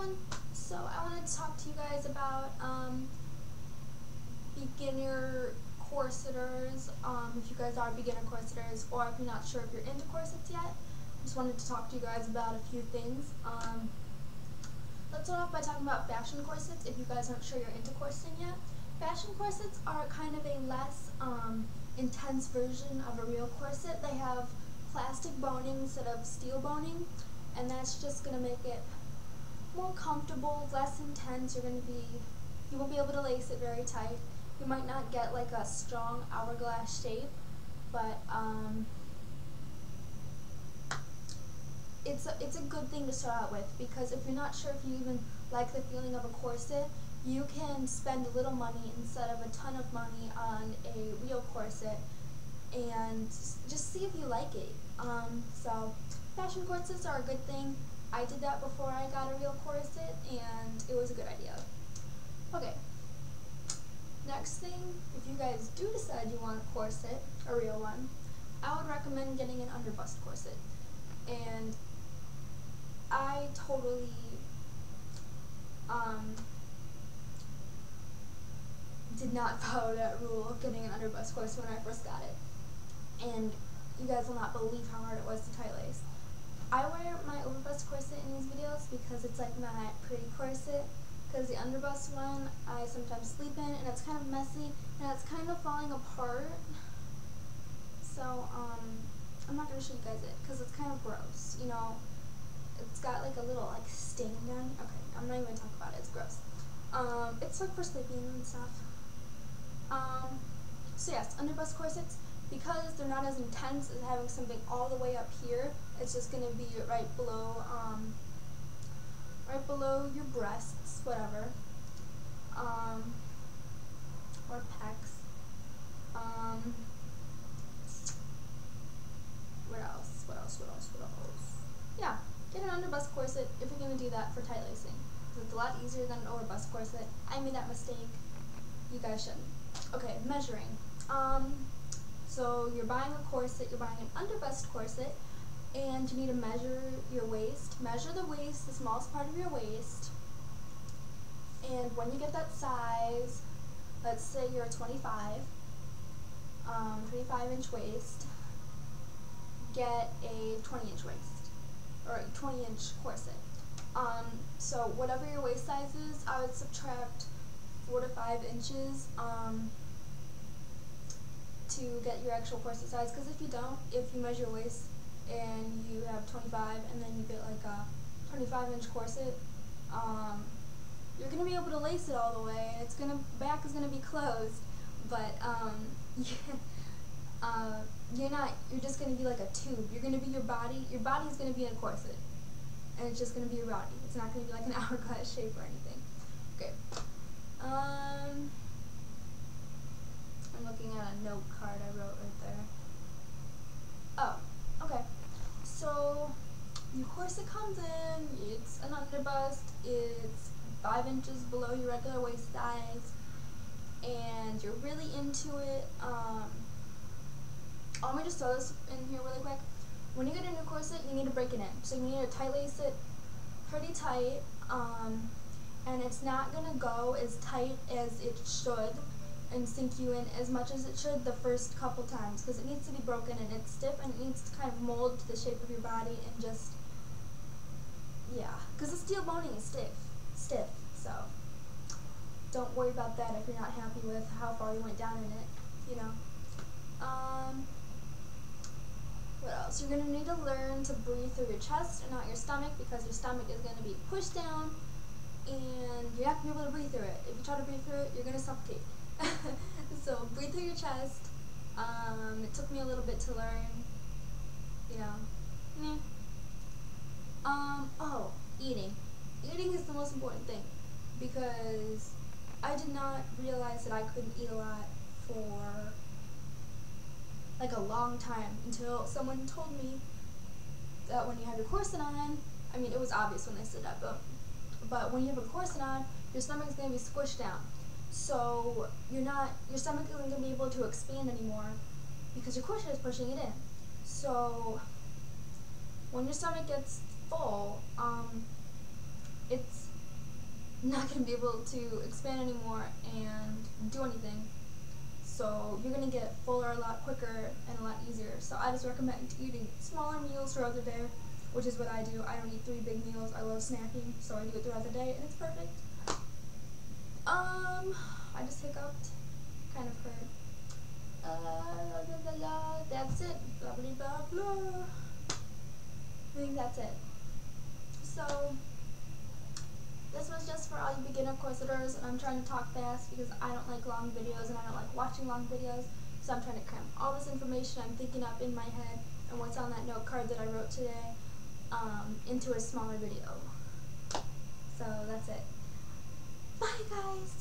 everyone, so I wanted to talk to you guys about beginner corseters, if you guys are beginner corseters, or if you're not sure if you're into corsets yet. I just wanted to talk to you guys about a few things. Let's start off by talking about fashion corsets, if you guys aren't sure you're into corseting yet. Fashion corsets are kind of a less intense version of a real corset. They have plastic boning instead of steel boning, and that's just going to make it more comfortable, less intense. You won't be able to lace it very tight. You might not get like a strong hourglass shape, but it's a good thing to start out with, because if you're not sure if you even like the feeling of a corset, you can spend a little money instead of a ton of money on a real corset and just see if you like it. So fashion corsets are a good thing. I did that before I got a real corset, and it was a good idea. Okay, next thing, if you guys do decide you want a corset, a real one, I would recommend getting an underbust corset. And I totally did not follow that rule of getting an underbust corset when I first got it. And you guys will not believe how hard it was to tight lace. I wear my overbust corset in these videos because it's like my pretty corset, because the underbust one I sometimes sleep in, and it's kind of messy, and it's kind of falling apart. So, I'm not going to show you guys it, because it's kind of gross, you know. It's got like a little like stain on. Okay, I'm not even going to talk about it, it's gross. It's like for sleeping and stuff. So yes, underbust corsets, because they're not as intense as having something all the way up here, it's just going to be right below your breasts, whatever, or pecs. What else? Yeah, get an underbust corset if you're going to do that for tight lacing. It's a lot easier than an overbust corset. I made that mistake. You guys shouldn't. Okay, measuring. So you're buying a corset, you're buying an underbust corset, and you need to measure your waist. Measure the waist, the smallest part of your waist. And when you get that size, let's say you're a 25 inch waist, get a 20-inch waist, or a 20-inch corset. So whatever your waist size is, I would subtract 4 to 5 inches to get your actual corset size, because if you measure your waist and you have 25 and then you get like a 25-inch corset, you're going to be able to lace it all the way. Back is going to be closed, but you're just going to be like a tube. You're going to be your body's going to be in a corset, and it's just going to be your body. It's not going to be like an hourglass shape or anything. Okay. I'm looking at a note card I wrote right there. Oh, okay. So your corset comes in, it's an underbust, it's 5 inches below your regular waist size, and you're really into it. Let me just throw this in here really quick. When you get a new corset, you need to break it in. So you need to tight lace it pretty tight, and it's not going to go as tight as it should and sink you in as much as it should the first couple times, because it needs to be broken and it's stiff, and it needs to kind of mold to the shape of your body, and just, yeah, because the steel boning is stiff, so don't worry about that if you're not happy with how far you went down in it, you know. What else? You're going to need to learn to breathe through your chest and not your stomach, because your stomach is going to be pushed down and you're not going to be able to breathe through it. If you try to breathe through it, you're going to suffocate. So breathe through your chest. It took me a little bit to learn, you know. Oh, eating. Eating is the most important thing, because I did not realize that I couldn't eat a lot for like a long time, until someone told me that when you have your corset on, I mean, it was obvious when they said that, but when you have a corset on, your stomach's going to be squished down. So your stomach isn't going to be able to expand anymore, because your corset is pushing it in. So when your stomach gets full, it's not going to be able to expand anymore and do anything. So you're going to get fuller a lot quicker and a lot easier. So I just recommend eating smaller meals throughout the day, which is what I do. I don't eat 3 big meals. I love snacking, so I do it throughout the day, and it's perfect. I just hiccuped. Kind of heard. That's it. Blah, blah, blah, blah. I think that's it. So, this was just for all you beginner corseters, and I'm trying to talk fast because I don't like long videos and I don't like watching long videos, so I'm trying to cram all this information I'm thinking up in my head and what's on that note card that I wrote today into a smaller video. So that's it. Bye guys!